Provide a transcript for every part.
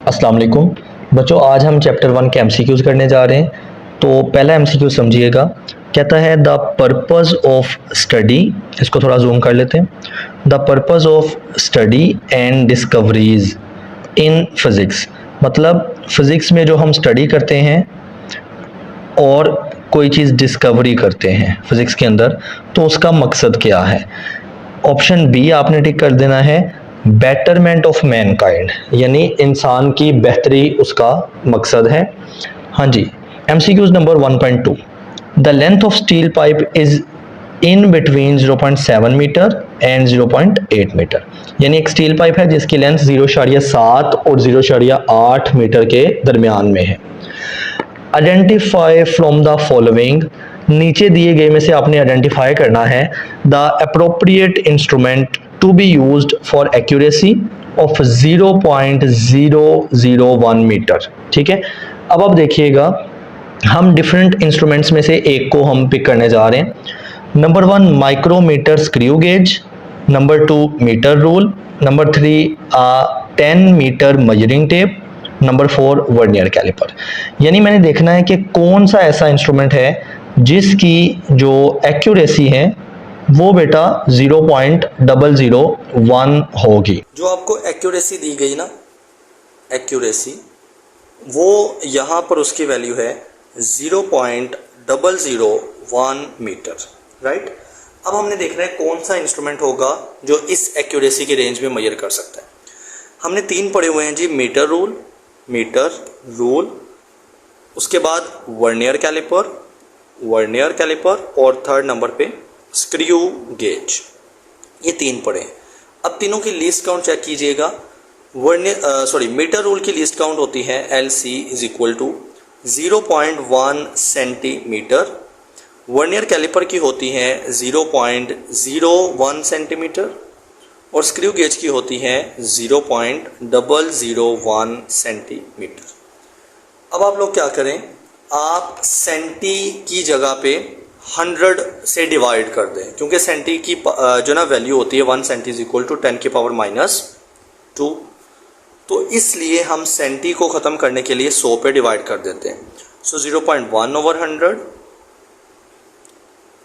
अस्सलाम वालेकुम बच्चों, आज हम चैप्टर 1 के एमसीक्यूज करने जा रहे हैं। तो पहला एमसीक्यू समझिएगा, कहता है द पर्पस ऑफ स्टडी, इसको थोड़ा जूम कर लेते हैं। The purpose of study and discoveries in physics, मतलब फिज़िक्स में जो हम स्टडी करते हैं और कोई चीज़ डिस्कवरी करते हैं फिज़िक्स के अंदर, तो उसका मकसद क्या है। ऑप्शन बी आपने टिक कर देना है, बेटरमेंट ऑफ मैनकाइंड, यानी इंसान की बेहतरी उसका मकसद है। हाँ जी, MCQs number 1.2, the length of steel pipe is in between 0.7 metre and 0.8 metre, यानी एक स्टील पाइप है जिसकी लेंथ 0.7 और 0.8 मीटर के दरमियान में है। आइडेंटिफाई फ्रॉम द फॉलोइंग, नीचे दिए गए में से आपने आइडेंटिफाई करना है the appropriate instrument to be used for accuracy of 0.001 metre. ठीक है, अब आप देखिएगा, हम डिफरेंट इंस्ट्रूमेंट्स में से एक को हम पिक करने जा रहे हैं। Number 1 micrometer screw gauge, number 2 metre rule, number 3 10 metre measuring tape, number 4 vernier calliper. यानी मैंने देखना है कि कौन सा ऐसा इंस्ट्रूमेंट है जिसकी जो एक्यूरेसी है वो बेटा 0.001 होगी। जो आपको एक्यूरेसी दी गई ना, एक्यूरेसी वो यहाँ पर उसकी वैल्यू है 0.001 मीटर, राइट। अब हमने देखना है कौन सा इंस्ट्रूमेंट होगा जो इस एक्यूरेसी की रेंज में मेजर कर सकता है। हमने 3 पढ़े हुए हैं जी, मीटर रूल, उसके बाद वर्नियर कैलिपर और थर्ड नंबर पे स्क्रू गेज, ये 3 पढ़े हैं। अब तीनों की लीस्ट काउंट चेक कीजिएगा। मीटर रूल की लीस्ट काउंट होती है LC is equal to 0.1 centimetre, vernier calliper की होती है 0.01 सेंटीमीटर और स्क्रू गेज की होती है 0.001 सेंटीमीटर। अब आप लोग क्या करें, आप सेंटी की जगह पे 100 से डिवाइड कर दें, क्योंकि सेंटी की जो ना वैल्यू होती है 1 सेंटी इज इक्वल टू 10 की पावर -2, तो इसलिए हम सेंटी को ख़त्म करने के लिए 100 पे डिवाइड कर देते हैं। सो 0.1/100,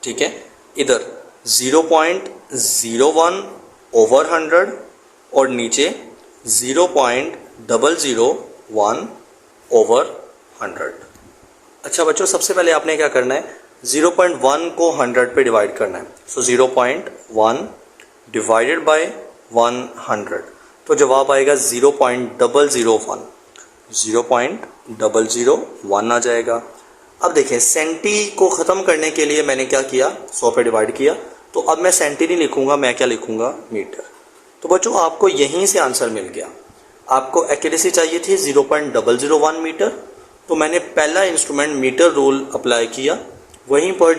ठीक है, इधर 0.01/100 और नीचे 0.001/100। अच्छा बच्चों, सबसे पहले आपने क्या करना है, 0.1 को 100 पे डिवाइड करना है। सो 0.1 डिवाइडेड बाय 100, तो जवाब आएगा 0.001 आ जाएगा। अब देखें, सेंटी को ख़त्म करने के लिए मैंने क्या किया, 100 पे डिवाइड किया, तो अब मैं सेंटी नहीं लिखूंगा, मैं क्या लिखूंगा, मीटर। तो बच्चों आपको यहीं से आंसर मिल गया। आपको एक्यूरेसी चाहिए थी 0.001 मीटर, तो मैंने पहला इंस्ट्रूमेंट मीटर रूल अप्लाई किया, वहीं पर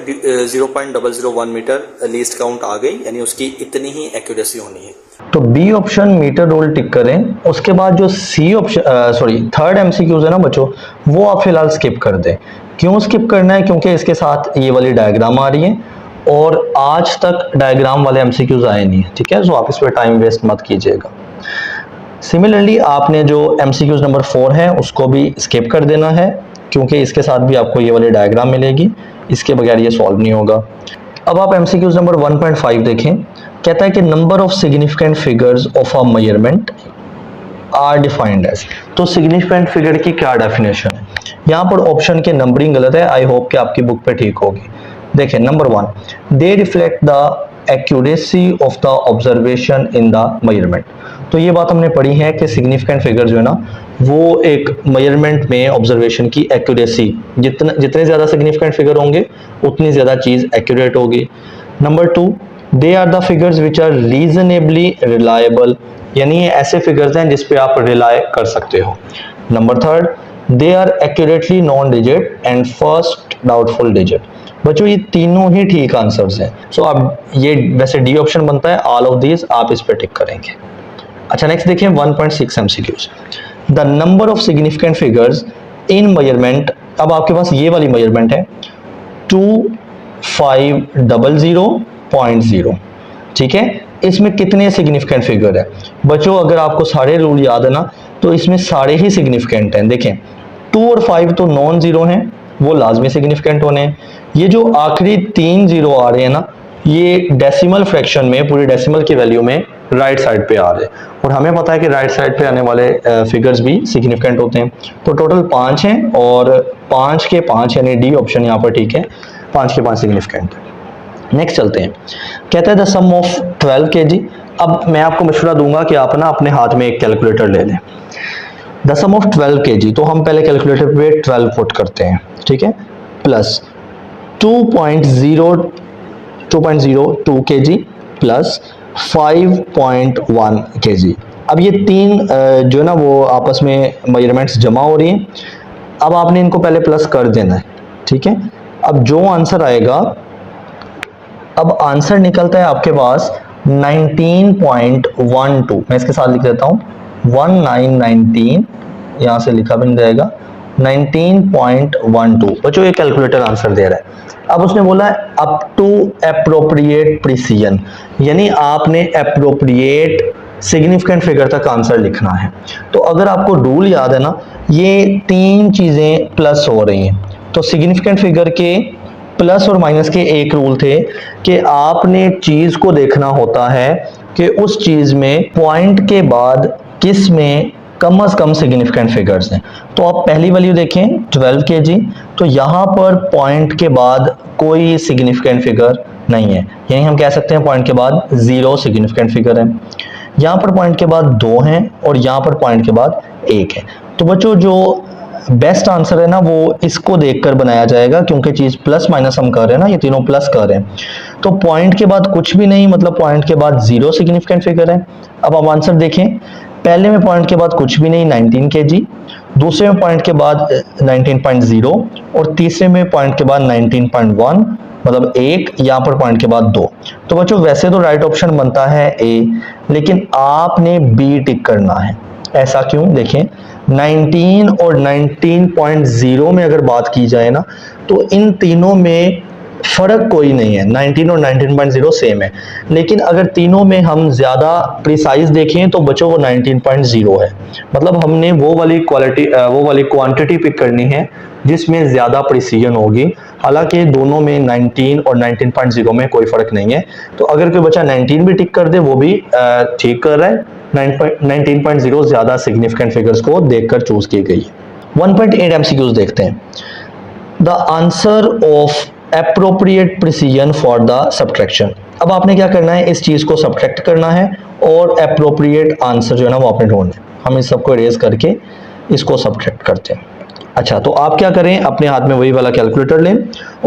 0.001 मीटर लीस्ट काउंट आ गई, यानी उसकी इतनी ही एक्यूरेसी होनी है। तो बी ऑप्शन मीटर रूल टिक करें। उसके बाद जो सी ऑप्शन थर्ड एमसीक्यूज है ना बच्चों, वो आप फिलहाल स्किप कर दें। क्यों स्किप करना है, क्योंकि इसके साथ ये वाली डायग्राम आ रही है और आज तक डायग्राम वाले एमसीक्यूज आए नहीं है, ठीक है। सो आप इस पर टाइम वेस्ट मत कीजिएगा। सिमिलरली आपने जो एमसीक्यूज नंबर 4 है उसको भी स्किप कर देना है, क्योंकि इसके साथ भी आपको ये वाली डायग्राम मिलेगी, इसके बगैर ये सॉल्व नहीं होगा। अब आप एमसीक्यूज नंबर 1.5 देखें। कहता है कि number of significant figures of a measurement are defined as. तो सिग्निफिकेंट फिगर की क्या डेफिनेशन है, यहाँ पर ऑप्शन के नंबरिंग गलत है, आई होप कि आपकी बुक पे ठीक होगी। देखें, number 1, they reflect the accuracy of the observation in the measurement. तो ये बात हमने पढ़ी है कि सिग्निफिकेंट फिगर जो है ना, वो एक मेजरमेंट में ऑब्जर्वेशन की एक्यूरेसी, जितने ज़्यादा सिग्निफिकेंट फिगर होंगे उतनी ज़्यादा चीज़ एक्यूरेट होगी। Number 2, they are the figures which are reasonably reliable, यानी ये ऐसे फिगर्स हैं जिस पे आप रिलाय कर सकते हो। Number 3, they are accurately known digit and first doubtful digit. बच्चों ये तीनों ही ठीक आंसर्स हैं। सो अब ये वैसे डी ऑप्शन बनता है, ऑल ऑफ दीज आप इस पे टिक करेंगे। अच्छा, नेक्स्ट देखिए 1.6 MCQs. The number of significant figures in measurement, अब आपके पास ये वाली मेजरमेंट है 2500.0, ठीक है। इसमें कितने सिग्निफिकेंट फिगर है बच्चों, अगर आपको सारे रूल याद है ना, तो इसमें सारे ही सिग्निफिकेंट हैं। देखें 2 और 5 तो नॉन जीरो हैं, वो लाजमी सिग्निफिकेंट होने हैं। ये जो आखिरी 3 जीरो आ रहे हैं ना, ये डेसिमल फ्रैक्शन में, पूरी डेसिमल की वैल्यू में राइट साइड पे आ रहे हैं, और हमें पता है कि राइट साइड पे आने वाले फिगर्स भी सिग्निफिकेंट होते हैं। तो टोटल 5 हैं और 5 के 5 यानी डी ऑप्शन यहाँ पर ठीक है, 5 के 5 सिग्निफिकेंट है। नेक्स्ट चलते हैं, कहता है द सम ऑफ 12 kg। अब मैं आपको मशवरा दूंगा कि आप ना अपने हाथ में एक कैलकुलेटर ले लें। द सम ऑफ 12 kg, तो हम पहले कैलकुलेटर पे 12 पुट करते हैं, ठीक है, प्लस 2.02 kg प्लस 5.1 kg। अब ये तीन जो है ना वो आपस में मेजरमेंट्स जमा हो रही हैं। अब आपने इनको पहले प्लस कर देना है, ठीक है। अब जो आंसर आएगा, अब आंसर निकलता है आपके पास 19.12। मैं इसके साथ लिख देता हूँ 1919, यहाँ से लिखा भी नहीं जाएगा, 19.12। बच्चों ये कैलकुलेटर आंसर दे रहा है। अब उसने बोला है अप टू एप्रोप्रिएट प्रिसीजन, यानी आपने एप्रोप्रिएट सिग्निफिकेंट फिगर तक आंसर लिखना है। तो अगर आपको रूल याद है ना, ये तीन चीजें प्लस हो रही हैं, तो सिग्निफिकेंट फिगर के प्लस और माइनस के एक रूल थे कि आपने चीज को देखना होता है कि उस चीज में पॉइंट के बाद किस में कम से कम सिग्निफिकेंट फिगर्स हैं। तो आप पहली वैल्यू देखें 12 kg, तो यहाँ पर पॉइंट के बाद कोई सिग्निफिकेंट फिगर नहीं है, यानी हम कह सकते हैं पॉइंट के बाद 0 सिग्निफिकेंट फिगर है। यहाँ पर पॉइंट के बाद 2 हैं और यहाँ पर पॉइंट के बाद 1 है। तो बच्चों जो बेस्ट आंसर है ना वो इसको देखकर बनाया जाएगा, क्योंकि चीज प्लस माइनस हम कर रहे हैं ना, ये तीनों प्लस कर रहे हैं। तो पॉइंट के बाद कुछ भी नहीं, मतलब पॉइंट के बाद 0 सिग्निफिकेंट फिगर है। अब आप आंसर देखें, पहले में पॉइंट के बाद कुछ भी नहीं 19 kg, दूसरे में पॉइंट के बाद 19.0 और तीसरे में पॉइंट के बाद 19.1 मतलब 1, यहाँ पर पॉइंट के बाद 2। तो बच्चों वैसे तो राइट ऑप्शन बनता है ए, लेकिन आपने बी टिक करना है। ऐसा क्यों? देखें 19 और 19.0 में अगर बात की जाए ना, तो इन तीनों में फर्क कोई नहीं है, 19 और 19.0 सेम है। लेकिन अगर तीनों में हम ज्यादा प्रिसाइज देखें तो बच्चों वो 19.0 है, मतलब हमने वो वाली क्वांटिटी पिक करनी है जिसमें ज्यादा प्रिसीजन होगी। हालांकि दोनों में 19 और 19.0 में कोई फर्क नहीं है। तो अगर कोई बच्चा 19 भी टिक कर दे वो भी ठीक कर रहा है, 19.0 ज्यादा सिग्निफिकेंट फिगर्स को देखकर चूज की गई है। 1.8 MCQs देखते हैं। The answer of appropriate precision for the subtraction. अब आपने क्या करना है, इस चीज को सब्ट्रैक्ट करना है और एप्रोप्रिएट आंसर जो है ना वो आपने ढूंढना है। हम इस सबको इरेज करके इसको सब्ट्रैक्ट करते हैं। अच्छा, तो आप क्या करें, अपने हाथ में वही वाला कैलकुलेटर लें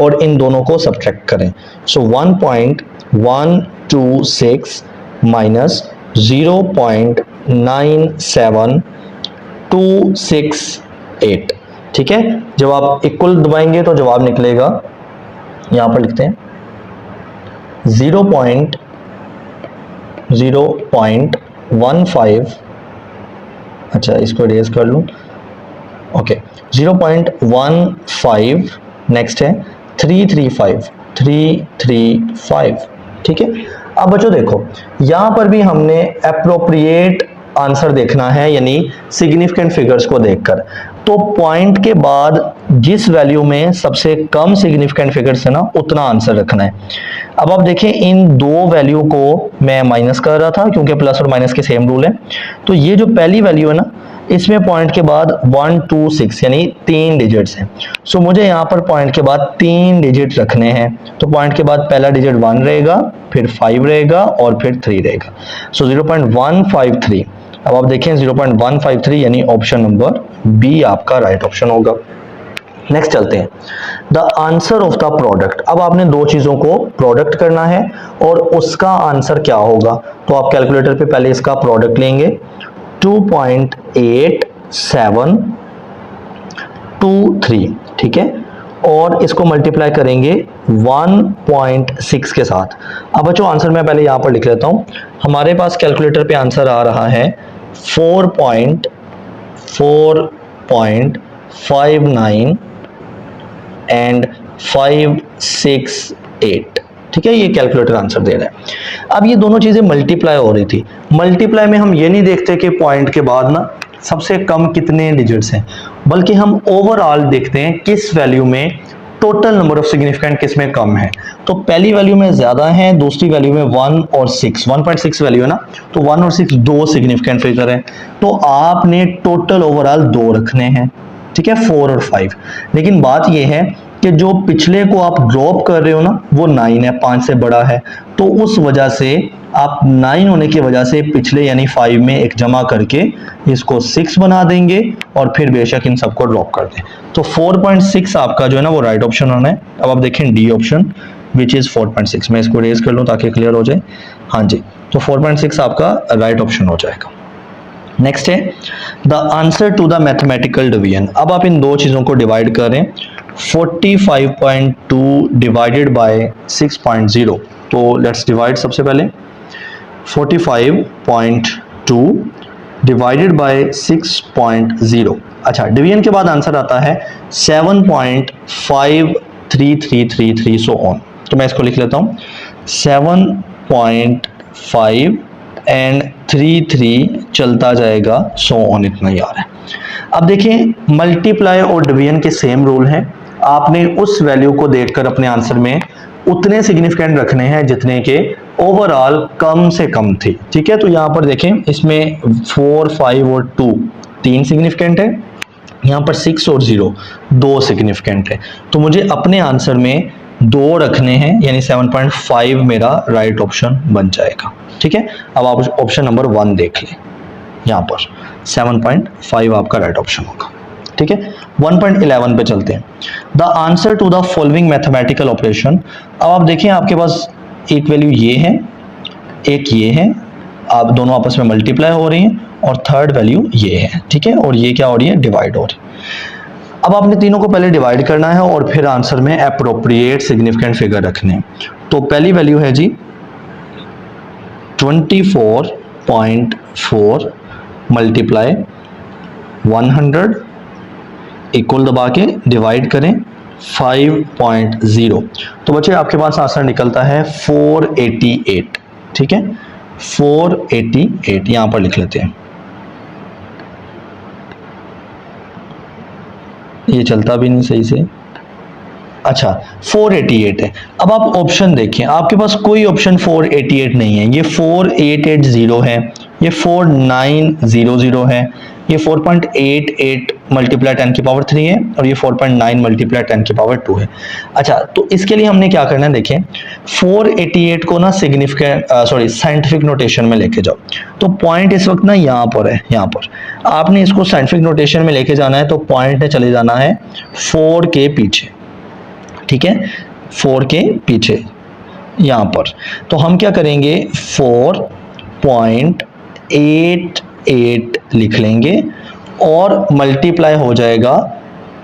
और इन दोनों को सब्ट्रैक्ट करें। सो 1.126 माइनस 0.97268, ठीक है। जब आप इक्वल दबाएंगे तो जवाब निकलेगा, यहां पर लिखते हैं 0.15। अच्छा, इसको इरेज कर लूं। ओके, 0.15, नेक्स्ट है 335, ठीक है। अब बच्चों देखो, यहां पर भी हमने एप्रोप्रिएट आंसर देखना है, यानी सिग्निफिकेंट फिगर्स को देखकर। तो पॉइंट के बाद जिस वैल्यू में सबसे कम सिग्निफिकेंट फिगर्स है ना, उतना आंसर रखना है। अब आप देखें, इन दो वैल्यू को मैं माइनस कर रहा था क्योंकि प्लस और माइनस के सेम रूल है। तो ये जो पहली वैल्यू है ना, इसमें पॉइंट के बाद 126 यानी 3 डिजिट्स हैं। सो मुझे यहाँ पर पॉइंट के बाद 3 डिजिट रखने हैं। तो पॉइंट के बाद पहला डिजिट 1 रहेगा, फिर 5 रहेगा और फिर 3 रहेगा। सो 0.153। अब आप देखें 0.153 यानी ऑप्शन नंबर बी आपका राइट ऑप्शन होगा। नेक्स्ट चलते हैं, the answer of the product. अब आपने दो चीजों को प्रोडक्ट करना है और उसका आंसर क्या होगा। तो आप कैलकुलेटर पे पहले इसका प्रोडक्ट लेंगे, 2.8723, ठीक है, और इसको मल्टीप्लाई करेंगे 1.6 के साथ। अब बच्चों आंसर मैं पहले यहां पर लिख लेता हूं। हमारे पास कैलकुलेटर पे आंसर आ रहा है 4.59 एंड 568, ठीक है, ये कैलकुलेटर आंसर दे रहा है। अब ये दोनों चीजें मल्टीप्लाई हो रही थी। मल्टीप्लाई में हम ये नहीं देखते कि पॉइंट के बाद ना सबसे कम कितने डिजिट्स हैं, बल्कि हम ओवरऑल देखते हैं किस वैल्यू में टोटल नंबर ऑफ सिग्निफिकेंट किस में कम है। तो पहली वैल्यू में ज्यादा है, दूसरी वैल्यू में 1 और 6, 1.6 वैल्यू है ना, तो 1 और 6 दो सिग्निफिकेंट फिगर है, तो आपने टोटल ओवरऑल 2 रखने हैं, ठीक है, 4 और 5। लेकिन बात यह है कि जो पिछले को आप ड्रॉप कर रहे हो ना वो 9 है, 5 से बड़ा है, तो उस वजह से आप 9 होने की वजह से पिछले यानी 5 में एक जमा करके इसको 6 बना देंगे और फिर बेशक इन सबको ड्रॉप कर दें। तो 4.6 आपका जो है ना वो राइट ऑप्शन होना है। अब आप देखें डी ऑप्शन विच इज 4.6, मैं इसको रेज कर लूँ ताकि क्लियर हो जाए। हाँ जी, तो 4.6 आपका राइट ऑप्शन हो जाएगा। नेक्स्ट है the answer to the mathematical division. अब आप इन दो चीजों को डिवाइड करें, 45.2 डिवाइडेड बाय 6.0। तो लेट्स डिवाइड सबसे पहले 45.2 डिवाइडेड बाय 6.0। अच्छा, डिवीजन के बाद आंसर आता है 7.53333 सो ऑन। तो मैं इसको लिख लेता हूं 7.5 एंड 33 चलता जाएगा सो ऑन, इतना ही आ रहा है। अब देखिए मल्टीप्लाई और डिवीजन के सेम रूल हैं, आपने उस वैल्यू को देखकर अपने आंसर में उतने सिग्निफिकेंट रखने हैं जितने के ओवरऑल कम से कम थे, ठीक है। तो यहां पर देखें इसमें 4, 5 और 2 3 सिग्निफिकेंट है, यहां पर 6 और 0 2 सिग्निफिकेंट है, तो मुझे अपने आंसर में 2 रखने हैं, यानी 7.5 मेरा राइट ऑप्शन बन जाएगा, ठीक है। अब आप ऑप्शन नंबर 1 देख लें, यहां पर 7.5 आपका राइट ऑप्शन होगा, ठीक है। 1.11 पे चलते हैं, the answer to the following mathematical operation. अब आप देखें आपके पास एक वैल्यू ये है, एक ये है, आप दोनों आपस में मल्टीप्लाई हो रही हैं, और थर्ड वैल्यू ये है, ठीक है, और ये क्या हो रही है, डिवाइड हो रही है। अब आपने तीनों को पहले डिवाइड करना है और फिर आंसर में एप्रोप्रिएट सिग्निफिकेंट फिगर रखने हैं। तो पहली वैल्यू है जी 24.4 मल्टीप्लाई 100 इक्वल दबा के डिवाइड करें 5.0। तो बच्चे आपके पास आंसर निकलता है 488, ठीक है, 488 यहां पर लिख लेते हैं, ये चलता भी नहीं सही से। अच्छा 488 है। अब आप ऑप्शन देखें, आपके पास कोई ऑप्शन 488 नहीं है, ये 4880 है, ये 4900 है, ये 4.88 मल्टीप्लाई 10 की पावर 3 है, और ये 4.9 मल्टीप्लाई 10 की पावर 2 है। अच्छा, तो इसके लिए हमने क्या करना है, देखें 488 को ना साइंटिफिक नोटेशन में लेके जाओ। तो पॉइंट इस वक्त ना यहाँ पर है, यहाँ पर आपने इसको साइंटिफिक नोटेशन में लेके जाना है, तो पॉइंट ने चले जाना है 4 के पीछे, ठीक है, 4 के पीछे यहां पर। तो हम क्या करेंगे 4.88 लिख लेंगे और मल्टीप्लाई हो जाएगा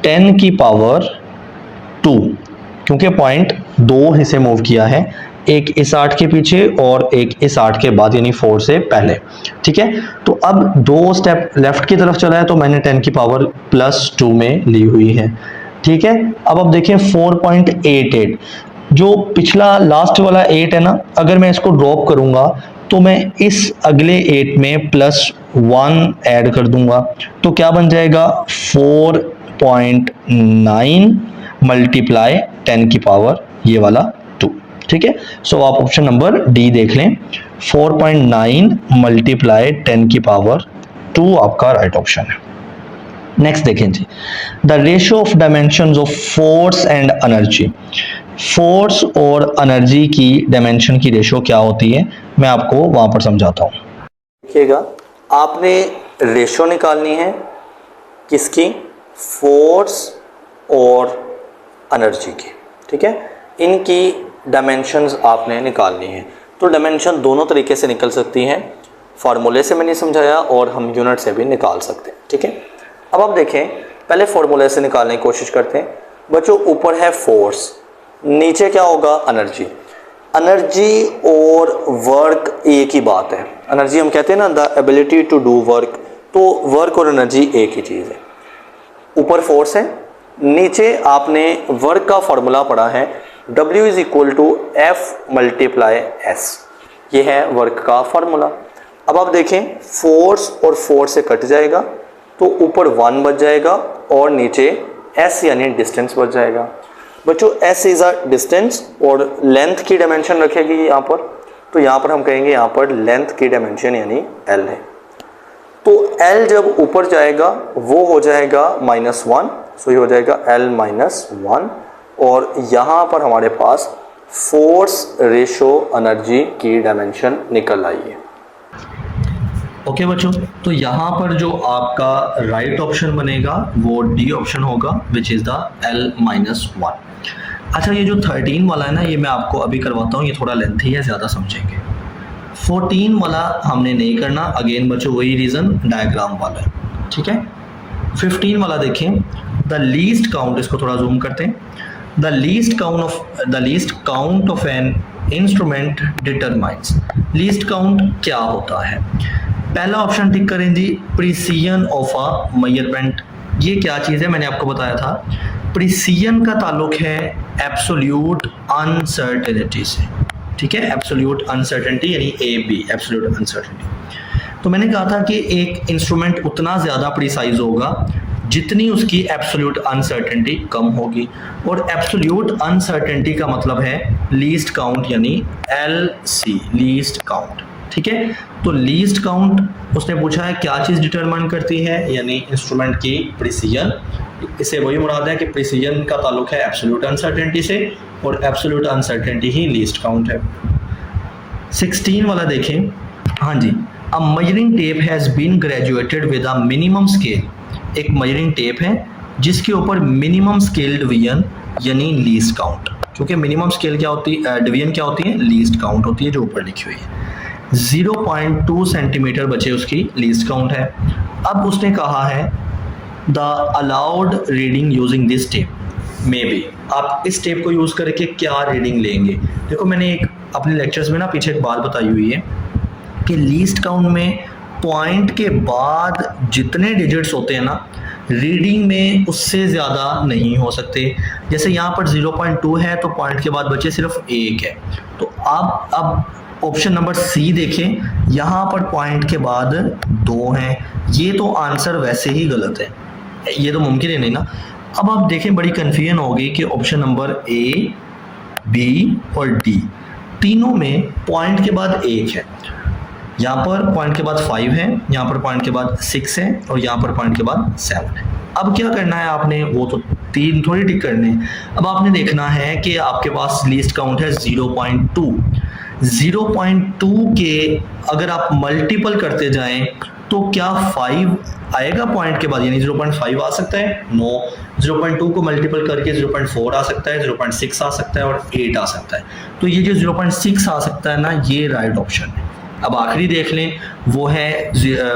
10 की पावर 2, क्योंकि पॉइंट 2 हिस्से मूव किया है, एक इस 8 के पीछे और एक इस 8 के बाद, यानी 4 से पहले, ठीक है। तो अब 2 स्टेप लेफ्ट की तरफ चला है, तो मैंने 10 की पावर +2 में ली हुई है, ठीक है। अब आप देखें 4.88, जो पिछला लास्ट वाला 8 है ना, अगर मैं इसको ड्रॉप करूंगा तो मैं इस अगले 8 में +1 ऐड कर दूंगा, तो क्या बन जाएगा 4.9 मल्टीप्लाई 10 की पावर ये वाला 2, ठीक है। सो आप ऑप्शन नंबर डी देख लें, 4.9 मल्टीप्लाई 10 की पावर 2 आपका राइट ऑप्शन है। नेक्स्ट देखें जी, the ratio of dimensions of force and energy. Force और एनर्जी की डायमेंशन की रेशियो क्या होती है, मैं आपको वहां पर समझाता हूं। देखिएगा, आपने रेशियो निकालनी है किसकी, फोर्स और एनर्जी की, ठीक है। इनकी डायमेंशंस आपने निकालनी है। तो डायमेंशन दोनों तरीके से निकल सकती हैं, फार्मूले से मैंने समझाया और हम यूनिट से भी निकाल सकते हैं, ठीक है। अब आप देखें, पहले फॉर्मूले से निकालने की कोशिश करते हैं। बच्चों ऊपर है फोर्स, नीचे क्या होगा, एनर्जी। एनर्जी और वर्क एक ही बात है। एनर्जी हम कहते हैं ना the ability to do work, तो वर्क और एनर्जी एक ही चीज़ है। ऊपर फोर्स है, नीचे आपने वर्क का फॉर्मूला पढ़ा है W = F × S, ये है वर्क का फॉर्मूला। अब आप देखें फोर्स और फोर्स से कट जाएगा, तो ऊपर 1 बच जाएगा और नीचे s यानी डिस्टेंस बच जाएगा। बच्चों s इज अ डिस्टेंस और लेंथ की डायमेंशन रखेगी यहाँ पर, तो यहाँ पर हम कहेंगे यहाँ पर लेंथ की डायमेंशन यानी l है। तो l जब ऊपर जाएगा वो हो जाएगा -1, सो ये हो जाएगा l -1 और यहाँ पर हमारे पास फोर्स रेशो एनर्जी की डायमेंशन निकल आई है। ओके बच्चों, तो यहाँ पर जो आपका राइट ऑप्शन बनेगा वो डी ऑप्शन होगा, विच इज़ द l-1। अच्छा, ये जो 13 वाला है ना, ये मैं आपको अभी करवाता हूँ, ये थोड़ा लेंथी है, ज़्यादा समझेंगे। 14 वाला हमने नहीं करना, अगेन बच्चों वही रीज़न, डायग्राम वाला है, ठीक है। 15 वाला देखें, द लीस्ट काउंट, इसको थोड़ा जूम करते हैं, the least count of an instrument determines. Least count क्या होता है? पहला ऑप्शन टिक करें जी, प्रिसीजन ऑफ अ मेजरमेंट। ये क्या चीज़ है? मैंने आपको बताया था, प्रिसीजन का ताल्लुक है एब्सोल्यूट अनसर्टेनिटी से, ठीक है। एब्सोल्यूट अनसर्टेनिटी यानी AB, एब्सोल्यूट अनसर्टेनिटी। तो मैंने कहा था कि एक इंस्ट्रूमेंट उतना ज़्यादा प्रिसाइज होगा जितनी उसकी एब्सोल्यूट अनसर्टेनिटी कम होगी, और एब्सोल्यूट अनसर्टेनिटी का मतलब है लीस्ट काउंट यानी LC, लीस्ट काउंट, ठीक है। तो लीस्ट काउंट उसने पूछा है क्या चीज़ डिटरमाइन करती है, यानी इंस्ट्रूमेंट की प्रिसीजन। इसे वही मुराद है कि प्रिसीजन का ताल्लुक है एब्सोल्यूट अनसर्टेनिटी से और एब्सोल्यूट अनसर्टेनिटी ही लीस्ट काउंट है। 16 वाला देखें, हाँ जी, a measuring tape has been graduated with a minimum scale. एक मेजरिंग टेप है जिसके ऊपर मिनिमम स्केल डिवीजन यानी लीस्ट काउंट, क्योंकि मिनिमम स्केल क्या होती है, डिवीजन क्या होती है, लीस्ट काउंट होती है, जो ऊपर लिखी हुई है। 0.2 सेंटीमीटर बचे उसकी लीस्ट काउंट है। अब उसने कहा है the allowed reading using this tape may be, आप इस टेप को यूज़ करके क्या रीडिंग लेंगे। देखो, मैंने एक अपने लेक्चर्स में ना पीछे एक बात बताई हुई है कि लीस्ट काउंट में पॉइंट के बाद जितने डिजिट्स होते हैं ना, रीडिंग में उससे ज़्यादा नहीं हो सकते। जैसे यहाँ पर 0.2 है तो पॉइंट के बाद बचे सिर्फ 1 है। तो अब ऑप्शन नंबर सी देखें, यहाँ पर पॉइंट के बाद 2 हैं, ये तो आंसर वैसे ही गलत है, ये तो मुमकिन ही नहीं ना। अब आप देखें, बड़ी कन्फ्यूजन होगी कि ऑप्शन नंबर A, B और D तीनों में पॉइंट के बाद 1 है। यहाँ पर पॉइंट के बाद 5 है, यहाँ पर पॉइंट के बाद 6 है और यहाँ पर पॉइंट के बाद 7 है। अब क्या करना है आपने, वो तो 3 थोड़ी टिक करने। अब आपने देखना है कि आपके पास लीस्ट काउंट है 0.2। 0.2 के अगर आप मल्टीपल करते जाएं तो क्या 5 आएगा पॉइंट के बाद, यानी 0.5 आ सकता है? नो। 0.2 को मल्टीपल करके 0.4 आ सकता है, 0.6 आ सकता है और 8 आ सकता है। तो ये जो 0.6 आ सकता है ना, ये राइट ऑप्शन है। अब आखिरी देख लें, वो है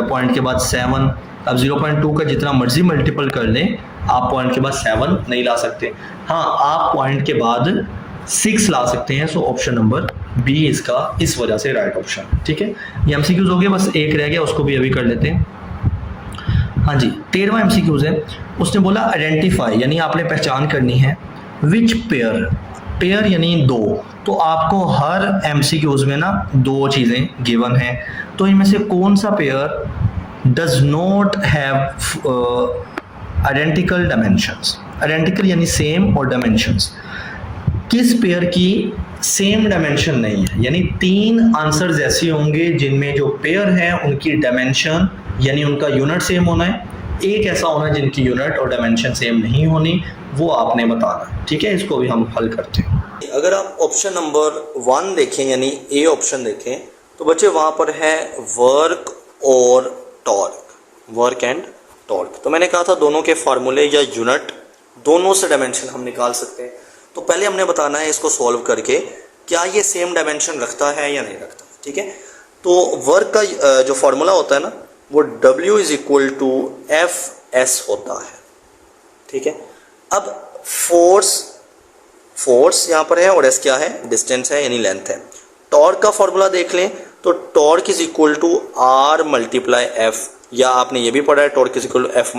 पॉइंट के बाद 7। अब 0.2 का जितना मर्जी मल्टीपल कर लें, आप पॉइंट के बाद 7 नहीं ला सकते। हाँ, आप पॉइंट के बाद 6 ला सकते हैं। सो ऑप्शन नंबर बी इसका इस वजह से राइट ऑप्शन, ठीक है। ये MCQs हो गए, बस एक रह गया, उसको भी अभी कर लेते हैं। हाँ जी, 13वां MCQs है। उसने बोला आइडेंटिफाई, यानी आपने पहचान करनी है विच पेयर, पेयर यानी 2। तो आपको हर MCQs में ना 2 चीज़ें गिवन हैं, तो इनमें से कौन सा pair does not have identical dimensions. Identical यानी सेम और डायमेंशंस, किस पेयर की सेम डायमेंशन नहीं है, यानी 3 आंसर्स ऐसे होंगे जिनमें जो पेयर है उनकी डायमेंशन यानी उनका यूनिट सेम होना है, एक ऐसा होना है जिनकी यूनिट और डायमेंशन सेम नहीं होनी, वो आपने बताना, ठीक है। इसको भी हम हल करते हैं। अगर आप ऑप्शन नंबर 1 देखें यानी ए ऑप्शन देखें, तो बच्चे वहाँ पर है वर्क और टॉर्क, वर्क एंड टॉर्क। तो मैंने कहा था दोनों के फार्मूले या यूनिट दोनों से डायमेंशन हम निकाल सकते हैं। तो पहले हमने बताना है इसको सॉल्व करके क्या ये सेम डायमेंशन रखता है या नहीं रखता, ठीक है। तो वर्क का जो फार्मूला होता है ना, वो W = Fs होता है, ठीक है। अब फोर्स यहाँ पर है और S क्या है, डिस्टेंस है यानी लेंथ है। टॉर्क का फॉर्मूला देख लें तो टॉर्क = R × F, या आपने ये भी पढ़ा है टॉर्क = F ×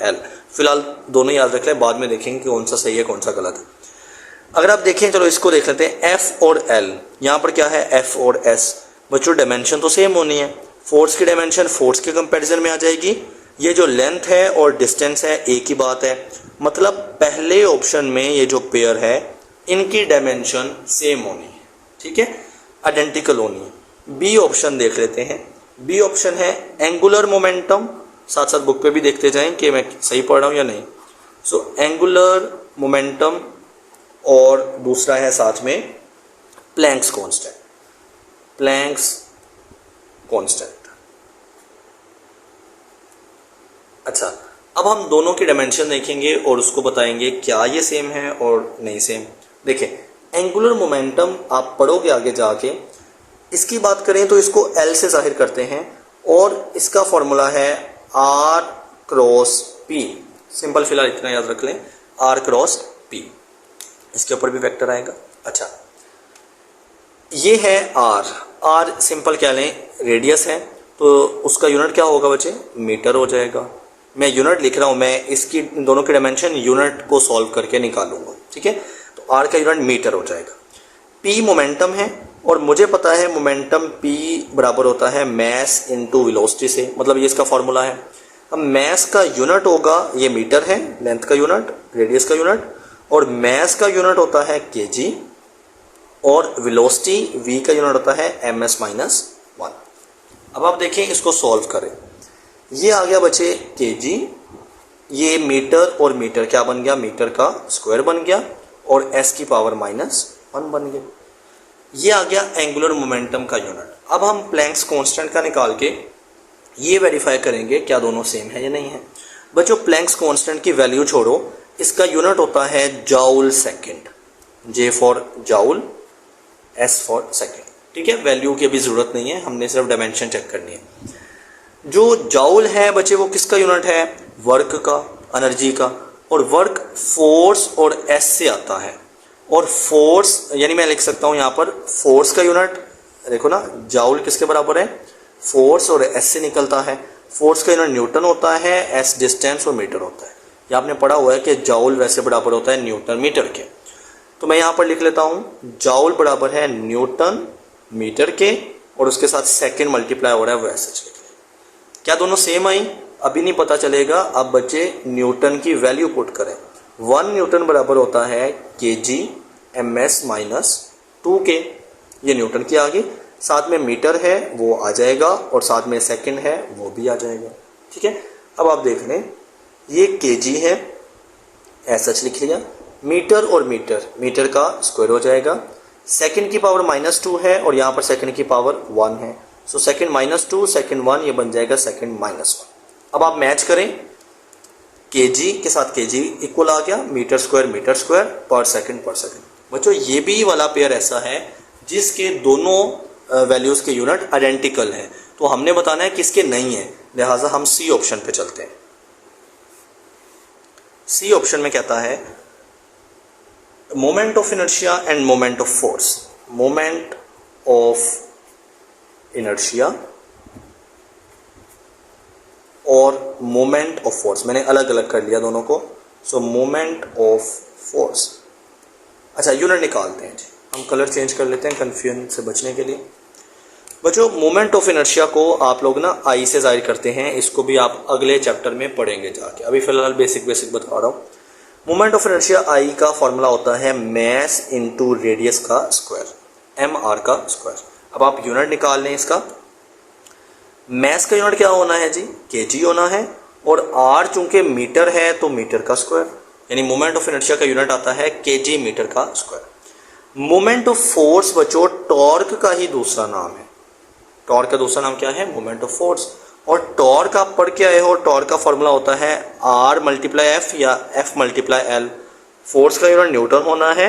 L। फिलहाल दोनों याद रख लें, बाद में देखेंगे कि कौन सा सही है कौन सा गलत है। अगर आप देखें, चलो इसको देख लेते हैं, F और L, यहाँ पर क्या है F और S। बच्चों डायमेंशन तो सेम होनी है, फोर्स की डायमेंशन फोर्स के कंपैरिजन में आ जाएगी, ये जो लेंथ है और डिस्टेंस है एक ही बात है, मतलब पहले ऑप्शन में ये जो पेयर है इनकी डायमेंशन सेम होनी है, ठीक है, आइडेंटिकल होनी है। बी ऑप्शन देख लेते हैं। बी ऑप्शन है एंगुलर मोमेंटम, साथ साथ बुक पे भी देखते जाएं कि मैं सही पढ़ रहा हूँ या नहीं। सो एंगुलर मोमेंटम और दूसरा है साथ में प्लैंक्स कांस्टेंट, प्लैंक्स कांस्टेंट। अच्छा, अब हम दोनों की डायमेंशन देखेंगे और उसको बताएंगे क्या ये सेम है और नहीं सेम। देखिए, एंगुलर मोमेंटम आप पढ़ोगे आगे जाके, इसकी बात करें तो इसको L से जाहिर करते हैं और इसका फॉर्मूला है R क्रॉस P। सिंपल, फिलहाल इतना याद रख लें, R क्रॉस P, इसके ऊपर भी वेक्टर आएगा। अच्छा, ये है R सिंपल क्या लें, रेडियस है, तो उसका यूनिट क्या होगा बच्चे, मीटर हो जाएगा। मैं यूनिट लिख रहा हूं, मैं इसकी दोनों की डायमेंशन यूनिट को सॉल्व करके निकालूंगा, ठीक है। तो R का यूनिट मीटर हो जाएगा। P मोमेंटम है और मुझे पता है मोमेंटम P बराबर होता है मैस इनटू वेलोसिटी से, मतलब ये इसका फॉर्मूला है। अब मैस का यूनिट होगा, ये मीटर है, लेंथ का यूनिट, रेडियस का यूनिट, और मैस का यूनिट होता है kg और वेलोसिटी v का यूनिट होता है ms माइनस 1। अब आप देखें, इसको सॉल्व करें, ये आ गया बच्चे kg, ये मीटर और मीटर क्या बन गया, मीटर का स्क्वायर बन गया और s की पावर -1 बन गया। ये आ गया एंगुलर मोमेंटम का यूनिट। अब हम प्लैंक्स कांस्टेंट का निकाल के ये वेरीफाई करेंगे क्या दोनों सेम है या नहीं है। बच्चों, प्लैंक्स कांस्टेंट की वैल्यू छोड़ो, इसका यूनिट होता है joule second, J for joule, S for second, ठीक है। वैल्यू की अभी जरूरत नहीं है, हमने सिर्फ डायमेंशन चेक करनी है। जो जॉउल है बच्चे, वो किसका यूनिट है, वर्क का, एनर्जी का, और वर्क फोर्स और एस से आता है। और फोर्स यानी मैं लिख सकता हूं यहां पर फोर्स का यूनिट, देखो ना, जॉउल किसके बराबर है, फोर्स और एस से निकलता है। फोर्स का यूनिट न्यूटन होता है, एस डिस्टेंस और मीटर होता है। ये आपने पढ़ा हुआ है कि जॉउल वैसे बराबर होता है न्यूटन मीटर के। तो मैं यहां पर लिख लेता हूं, जॉउल बराबर है न्यूटन मीटर के और उसके साथ सेकेंड मल्टीप्लाई हो रहा है वो ऐसे। क्या दोनों सेम आई, अभी नहीं पता चलेगा। अब बच्चे न्यूटन की वैल्यू पुट करें, 1 न्यूटन बराबर होता है kg ms माइनस 2k, ये न्यूटन की आ गई, साथ में मीटर है वो आ जाएगा और साथ में सेकंड है वो भी आ जाएगा, ठीक है। अब आप देख लें, ये kg है, ऐसा लिख लिया, मीटर और मीटर का स्क्वायर हो जाएगा, सेकंड की पावर -2 है और यहाँ पर सेकंड की पावर 1 है, सो सेकंड -2 सेकंड 1, ये बन जाएगा सेकंड -1। अब आप मैच करें, kg के साथ kg इक्वल आ गया, मीटर स्क्वायर पर सेकंड। बच्चों, ये भी वाला पेयर ऐसा है जिसके दोनों वैल्यूज के यूनिट आइडेंटिकल हैं, तो हमने बताना है किसके नहीं है, लिहाजा हम सी ऑप्शन पे चलते हैं। सी ऑप्शन में कहता है moment of inertia end moment of force, moment of inertia और मोमेंट ऑफ फोर्स, मैंने अलग अलग कर लिया दोनों को। सो मोमेंट ऑफ फोर्स, अच्छा यूनिट निकालते हैं जी, हम कलर चेंज कर लेते हैं कंफ्यूजन से बचने के लिए। बच्चों, मोमेंट ऑफ इनर्शिया को आप लोग ना आई से जाहिर करते हैं, इसको भी आप अगले चैप्टर में पढ़ेंगे जाके, अभी फिलहाल बेसिक बता रहा हूँ। मोमेंट ऑफ इनर्शिया आई का फॉर्मूला होता है मैस इनटू रेडियस का स्क्वायर, mr का स्क्वायर। अब आप यूनिट निकाल लें इसका, मैस का यूनिट क्या होना है जी, kg होना है, और r चूंकि मीटर है तो मीटर का स्क्वायर, यानी मोमेंट ऑफ इनर्शिया का यूनिट आता है kg मीटर का स्क्वायर। मोमेंट ऑफ फोर्स बच्चों टॉर्क का ही दूसरा नाम है, टॉर्क का दूसरा नाम क्या है, मोमेंट ऑफ फोर्स। और टॉर्क आप पढ़ के आए हो, टॉर्क का फॉर्मूला होता है r मल्टीप्लाई एफ या f मल्टीप्लाई एल। फोर्स का यूनिट न्यूटन होना है,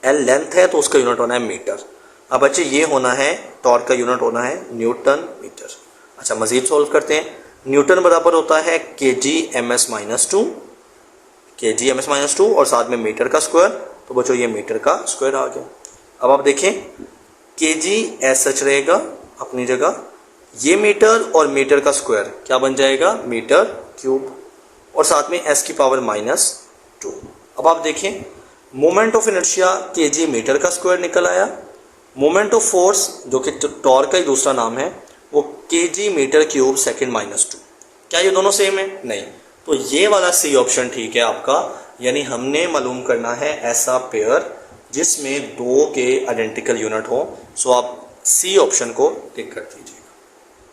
l लेंथ है तो उसका यूनिट होना है मीटर। अब बच्चे ये होना है, टॉर्क का यूनिट होना है न्यूटन मीटर। अच्छा, मजीद सॉल्व करते हैं। न्यूटन बराबर होता है kg ms minus 2, kg ms minus 2 और साथ में मीटर का स्क्वायर, तो बच्चों ये मीटर का स्क्वायर आ गया। अब आप देखें, kg एज सच रहेगा अपनी जगह, ये मीटर और मीटर का स्क्वायर क्या बन जाएगा, मीटर क्यूब, और साथ में s की पावर -2। अब आप देखें, moment of inertia kg metre का स्क्वायर निकल आया, मोमेंट ऑफ फोर्स जो कि टॉर्क का ही दूसरा नाम है वो kg मीटर क्यूब सेकंड -2। क्या ये दोनों सेम है? नहीं। तो ये वाला सी ऑप्शन ठीक है आपका, यानी हमने मालूम करना है ऐसा पेयर जिसमें 2 के आइडेंटिकल यूनिट हो। सो आप सी ऑप्शन को टिक कर दीजिए।